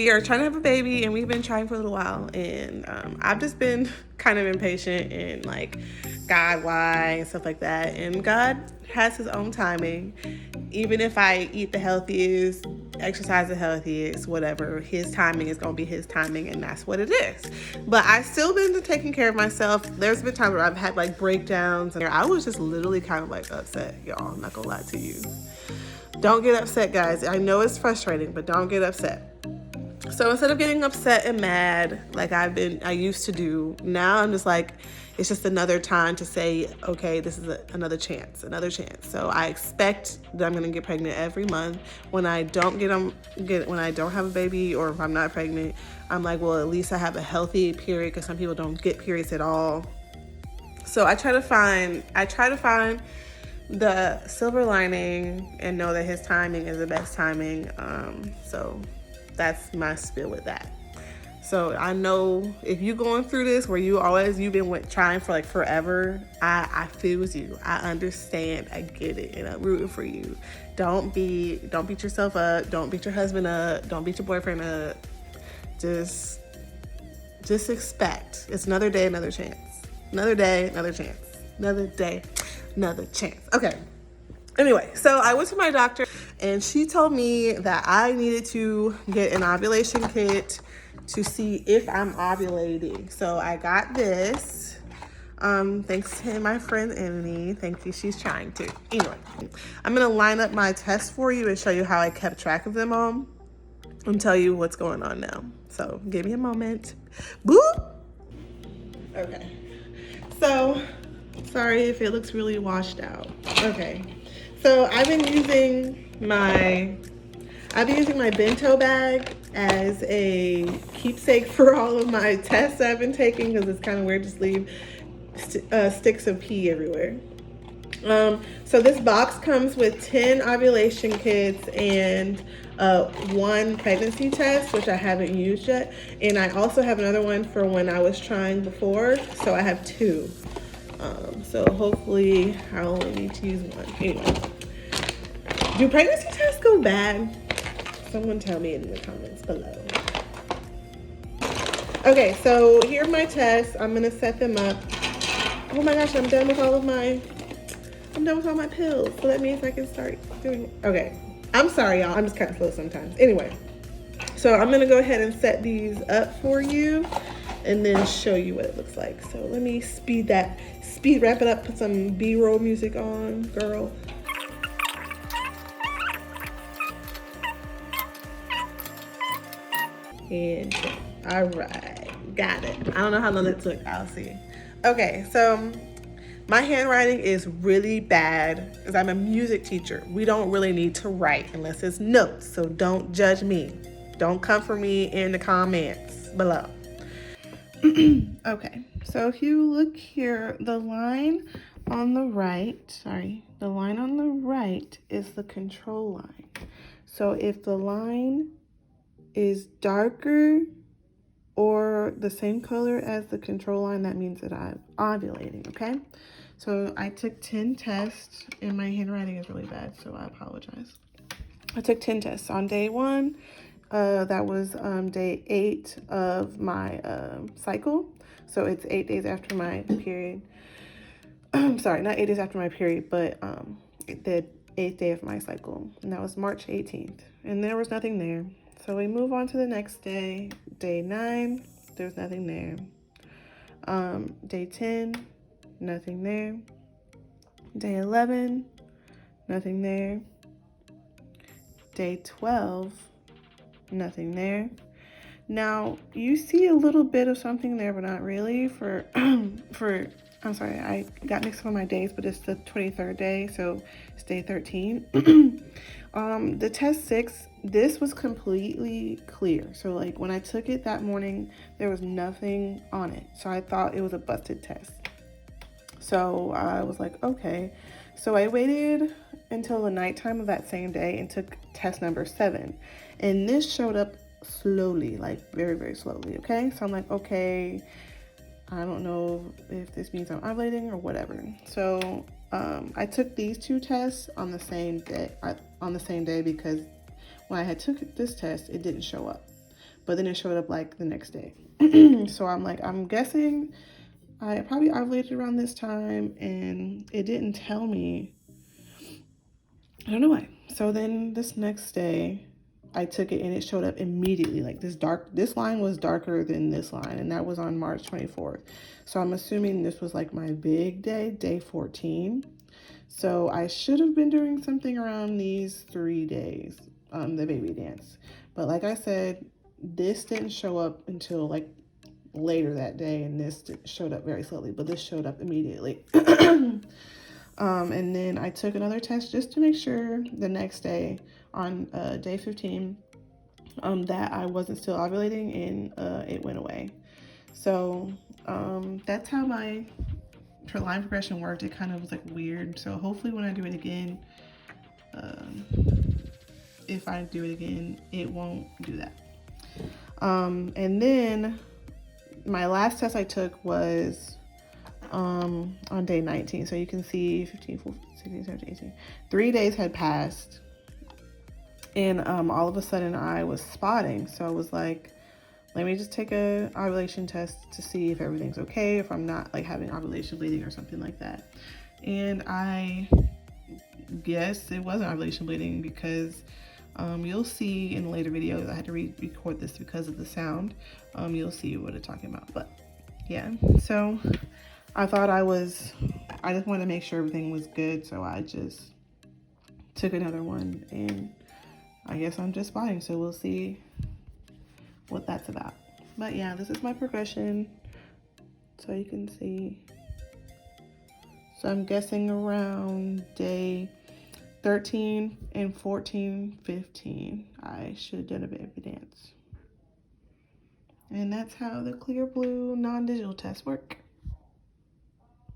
we are trying to have a baby, and we've been trying for a little while, and I've just been kind of impatient and like, God, why, and stuff like that. And God has his own timing. Even if I eat the healthiest, exercise the healthiest, whatever, his timing is going to be his timing, and that's what it is. But I still been taking care of myself. There's been times where I've had like breakdowns, and I was just literally kind of like upset, y'all. I'm not gonna lie to you. Don't get upset, guys. I know it's frustrating, but don't get upset. So instead of getting upset and mad like I used to do, now I'm just like, it's just another time to say, okay, this is another chance. So I expect that I'm gonna get pregnant every month. When I don't when I don't have a baby, or if I'm not pregnant, I'm like, well, at least I have a healthy period, because some people don't get periods at all. So I try to find the silver lining and know that his timing is the best timing. So that's my spiel with that. So I know if you're going through this where you've been trying for like forever, I feel you. I understand. I get it, and I'm rooting for you. Don't beat yourself up. Don't beat your husband up. Don't beat your boyfriend up. Just expect. It's another day, another chance. Another day, another chance. Another day, another chance. Okay. Anyway, so I went to my doctor, and she told me that I needed to get an ovulation kit to see if I'm ovulating. So I got this. Thanks to my friend Emily. Thank you. She's trying to. Anyway, I'm gonna line up my tests for you and show you how I kept track of them all, and tell you what's going on now. So give me a moment. Boop. Okay. So sorry if it looks really washed out. Okay. So I've been using my bento bag as a keepsake for all of my tests I've been taking, because it's kind of weird to just leave sticks of pee everywhere. So this box comes with 10 ovulation kits and 1 pregnancy test, which I haven't used yet. And I also have another one for when I was trying before. So I have 2. So hopefully I only need to use 1. Anyway, do pregnancy tests go bad? Someone tell me in the comments below. Okay, so here are my tests. I'm gonna set them up. Oh my gosh, I'm done with all my pills. So that means I can start doing, okay. I'm sorry, y'all. I'm just kind of slow sometimes. Anyway, so I'm gonna go ahead and set these up for you and then show you what it looks like. So let me speed wrap it up, put some B-roll music on, girl. And all right, got it. I don't know how long it took. I'll see. Okay, so my handwriting is really bad because I'm a music teacher. We don't really need to write unless it's notes. So don't judge me. Don't come for me in the comments below. Okay, so if you look here, the line on the right is the control line. So if the line is darker or the same color as the control line, that means that I'm ovulating, okay? So I took 10 tests, and my handwriting is really bad, so I apologize. I took 10 tests. On day 1, that was day 8 of my cycle. So it's 8 days after my period. Sorry, not 8 days after my period, but the 8th day of my cycle. And that was March 18th. And there was nothing there. So we move on to the next day. Day 9, there's nothing there. Day 10, nothing there. Day 11, nothing there. Day 12, nothing there. Now you see a little bit of something there, but not really. I'm sorry, I got mixed up on my days, but it's the 23rd day, so it's day 13. The test 6, this was completely clear. So like when I took it that morning, there was nothing on it. So I thought it was a busted test. So I was like, okay. So I waited until the nighttime of that same day and took test number 7. And this showed up slowly, like very, very slowly, okay? So I'm like, okay, I don't know if this means I'm ovulating or whatever. So I took these 2 tests on the same day, because when I had took this test, it didn't show up. but then it showed up like the next day. So I'm like, I'm guessing I probably ovulated around this time, and it didn't tell me. I don't know why. So then this next day, I took it and it showed up immediately. Like this line was darker than this line, and that was on March 24th. So I'm assuming this was like my big day, day 14. So I should have been doing something around these 3 days, the baby dance. But like I said, this didn't show up until like later that day, and this showed up very slowly, but this showed up immediately. And then I took another test just to make sure the next day on day 15 that I wasn't still ovulating, and it went away. So that's how my line progression worked. It kind of was like weird. So hopefully when I do it again, if I do it again, it won't do that. And then my last test I took was on day 19. So you can see 15, 14, 16, 17, 18. 3 days had passed, and all of a sudden I was spotting. So I was like, let me just take a ovulation test to see if everything's okay, if I'm not like having ovulation bleeding or something like that. And I guess it wasn't ovulation bleeding, because you'll see in later videos, I had to record this because of the sound. You'll see what I'm talking about. But yeah, so I thought I just wanted to make sure everything was good, so I just took another one, and I guess I'm just spotting, so we'll see what that's about. But yeah, this is my progression, so you can see. So I'm guessing around day 13 and 14, 15, I should have done a baby dance. And that's how the Clearblue non-digital tests work.